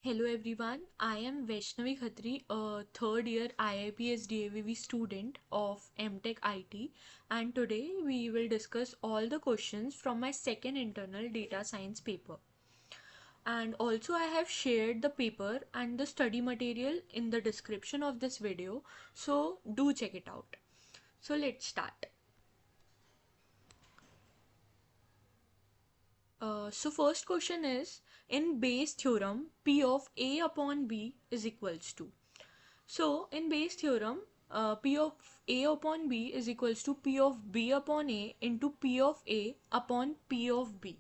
Hello everyone, I am Vaishnavi Khatri, a third year IIPS DAVV student of Mtech IT, and today we will discuss all the questions from my second internal data science paper. And also I have shared the paper and the study material in the description of this video, so do check it out. So let's start. So first question is, in Bayes theorem, P of A upon B is equals to. So in Bayes theorem, P of A upon B is equals to P of B upon A into P of A upon P of B.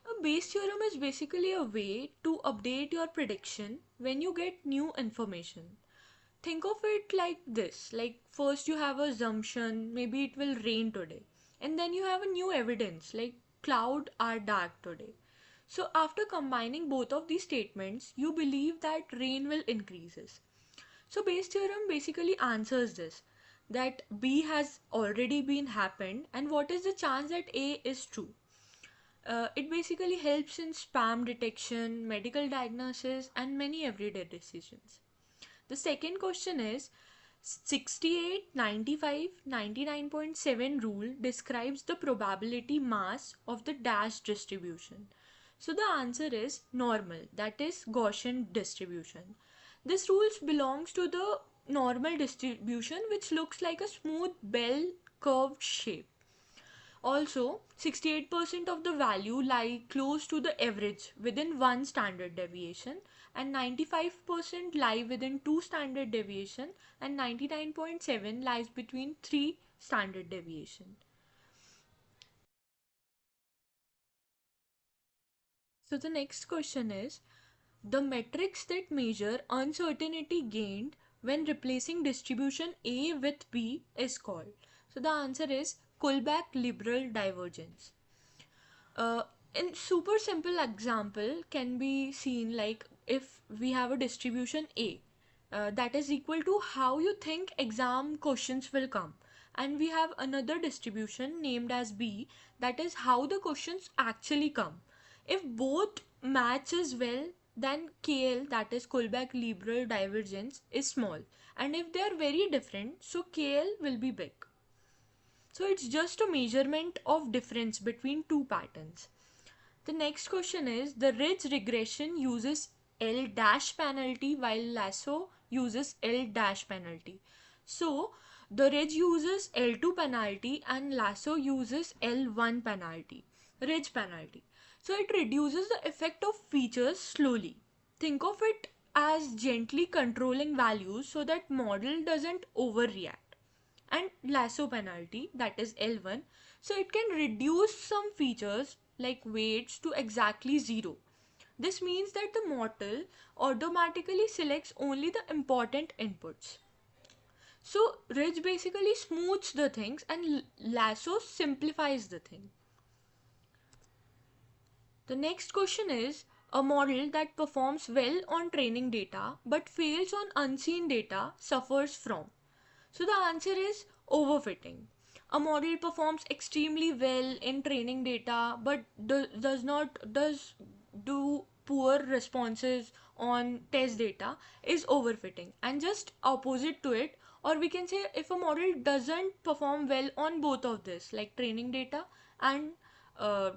A Bayes theorem is basically a way to update your prediction when you get new information. Think of it like this, like first you have a assumption, maybe it will rain today, and then you have a new evidence, like cloud are dark today. So after combining both of these statements, you believe that rain will increases. So Bayes theorem basically answers this, that B has already been happened and what is the chance that A is true. It basically helps in spam detection, medical diagnosis and many everyday decisions. The second question is, 68, 95, 99.7 rule describes the probability mass of the dash distribution. So the answer is normal, that is Gaussian distribution. This rule belongs to the normal distribution, which looks like a smooth bell curved shape. Also, 68% of the value lie close to the average within one standard deviation, and 95% lie within two standard deviation, and 99.7 lies between three standard deviation. So the next question is, the metrics that measure uncertainty gained when replacing distribution A with B is called. So the answer is Kullback liberal divergence. Uh, in super simple example can be seen like if we have a distribution A, that is equal to how you think exam questions will come, and we have another distribution named as B, that is how the questions actually come. If both matches well, then KL, that is Kullback liberal divergence, is small, and if they are very different, so KL will be big. So it's just a measurement of difference between two patterns. The next question is, the ridge regression uses L dash penalty while lasso uses L dash penalty. So the ridge uses L2 penalty and lasso uses L1 penalty, ridge penalty. So it reduces the effect of features slowly. Think of it as gently controlling values so that model doesn't overreact. And lasso penalty, that is L1, so it can reduce some features like weights to exactly 0. This means that the model automatically selects only the important inputs. So ridge basically smooths the things and lasso simplifies the thing. The next question is, a model that performs well on training data but fails on unseen data suffers from. So the answer is overfitting. A model performs extremely well in training data but does do poor responses on test data is overfitting. And just opposite to it, or we can say if a model doesn't perform well on both of this, like training data and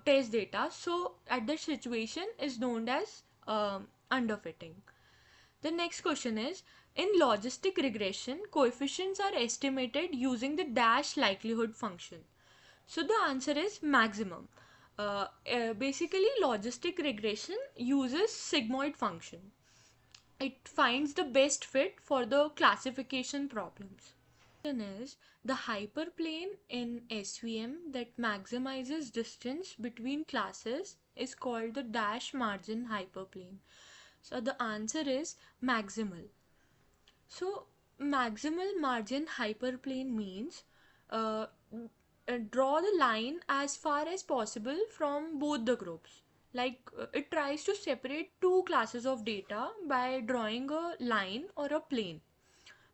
test data, so at that situation is known as underfitting. The next question is, in logistic regression, coefficients are estimated using the dash likelihood function. So the answer is maximum. Basically, logistic regression uses sigmoid function. It finds the best fit for the classification problems. Is the hyperplane in SVM that maximizes distance between classes is called the dash margin hyperplane. So the answer is maximal. So maximal margin hyperplane means uh, draw the line as far as possible from both the groups. Like it tries to separate two classes of data by drawing a line or a plane.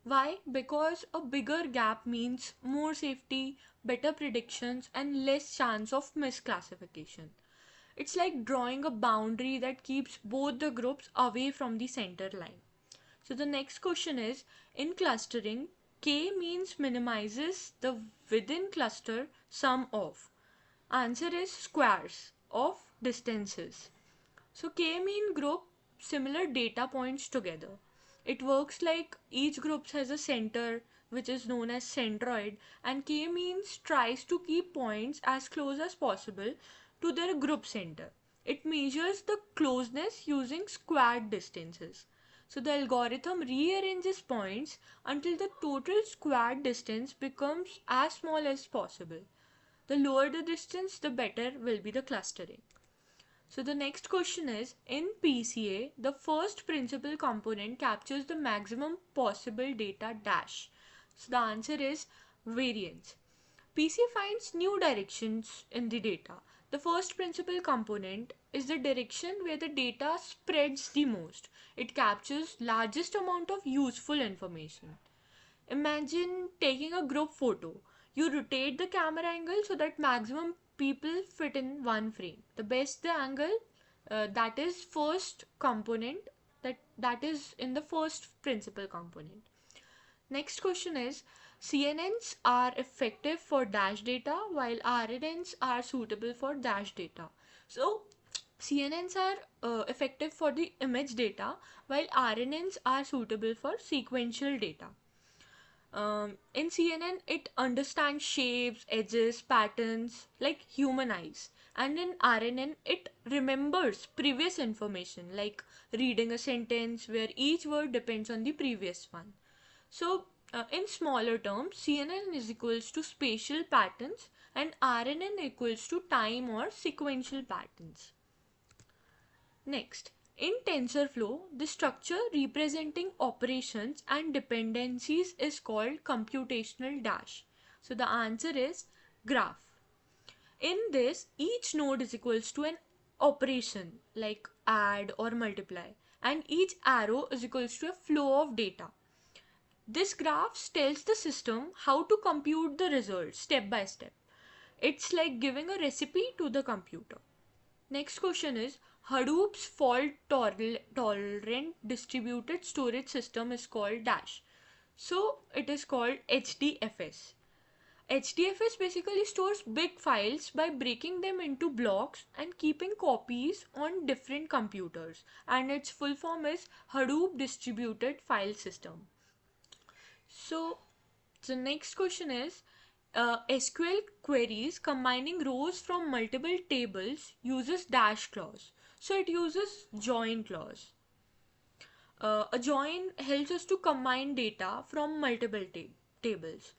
Why? Because a bigger gap means more safety, better predictions, and less chance of misclassification. It's like drawing a boundary that keeps both the groups away from the center line. So the next question is, in clustering, K means minimizes the within cluster sum of. Answer is squares of distances. So k-mean group similar data points together. It works like each group has a center which is known as centroid, and k-means tries to keep points as close as possible to their group center. It measures the closeness using squared distances. So the algorithm rearranges points until the total squared distance becomes as small as possible. The lower the distance, the better will be the clustering. So the next question is, in PCA, the first principal component captures the maximum possible data dash. So the answer is variance. PCA finds new directions in the data. The first principal component is the direction where the data spreads the most. It captures largest amount of useful information. Imagine taking a group photo. You rotate the camera angle so that maximum people fit in one frame. The best the angle, that is first component, that is in the first principal component. Next question is, CNNs are effective for dash data while RNNs are suitable for dash data. So CNNs are effective for the image data while RNNs are suitable for sequential data. In CNN, it understands shapes, edges, patterns like human eyes. And in RNN, it remembers previous information like reading a sentence where each word depends on the previous one. So, in smaller terms, CNN is equals to spatial patterns and RNN equals to time or sequential patterns. Next, in TensorFlow, the structure representing operations and dependencies is called computational dash. So the answer is graph. In this, each node is equals to an operation like add or multiply, and each arrow is equals to a flow of data. This graph tells the system how to compute the results step by step. It's like giving a recipe to the computer. Next question is, Hadoop's fault tolerant distributed storage system is called dash. So it is called HDFS. HDFS basically stores big files by breaking them into blocks and keeping copies on different computers, and its full form is Hadoop Distributed File System. So the next question is, SQL queries combining rows from multiple tables uses dash clause. So it uses join clause. A join helps us to combine data from multiple tables.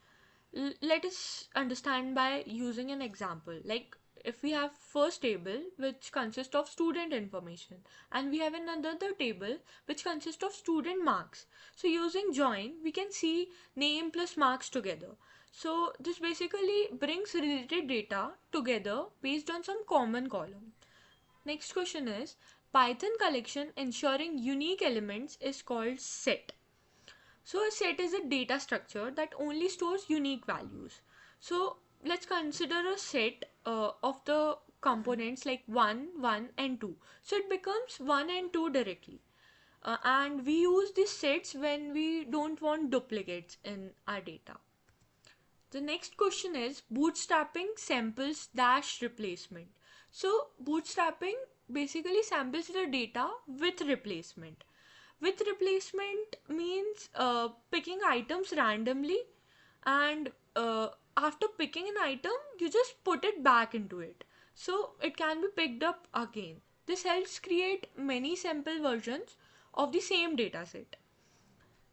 Let us understand by using an example. Like if we have first table which consists of student information and we have another table which consists of student marks. So using join, we can see name plus marks together. So this basically brings related data together based on some common column. Next question is, Python collection ensuring unique elements is called set. So a set is a data structure that only stores unique values. So let's consider a set of the components like 1, 1 and 2. So it becomes 1 and 2 directly. And we use these sets when we don't want duplicates in our data. The next question is bootstrapping samples dash replacement. So bootstrapping basically samples the data with replacement. With replacement means picking items randomly, and after picking an item, you just put it back into it. So it can be picked up again. This helps create many sample versions of the same dataset.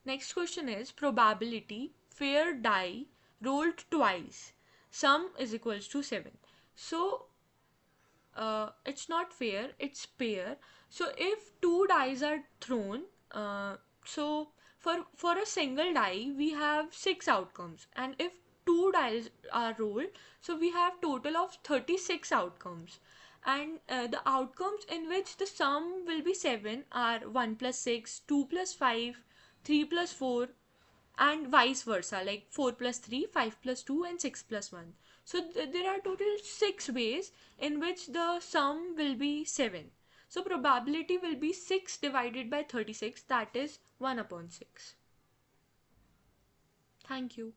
Next question is probability fair die rolled twice. Sum is equals to 7. So it's not fair, it's pair. So if two dice are thrown, so for a single die we have 6 outcomes, and if two dice are rolled, so we have total of 36 outcomes. And the outcomes in which the sum will be 7 are 1 plus 6, 2 plus 5, 3 plus 4, and vice versa, like 4 plus 3, 5 plus 2 and 6 plus 1. So there are total 6 ways in which the sum will be 7. So probability will be 6 divided by 36, that is 1 upon 6. Thank you.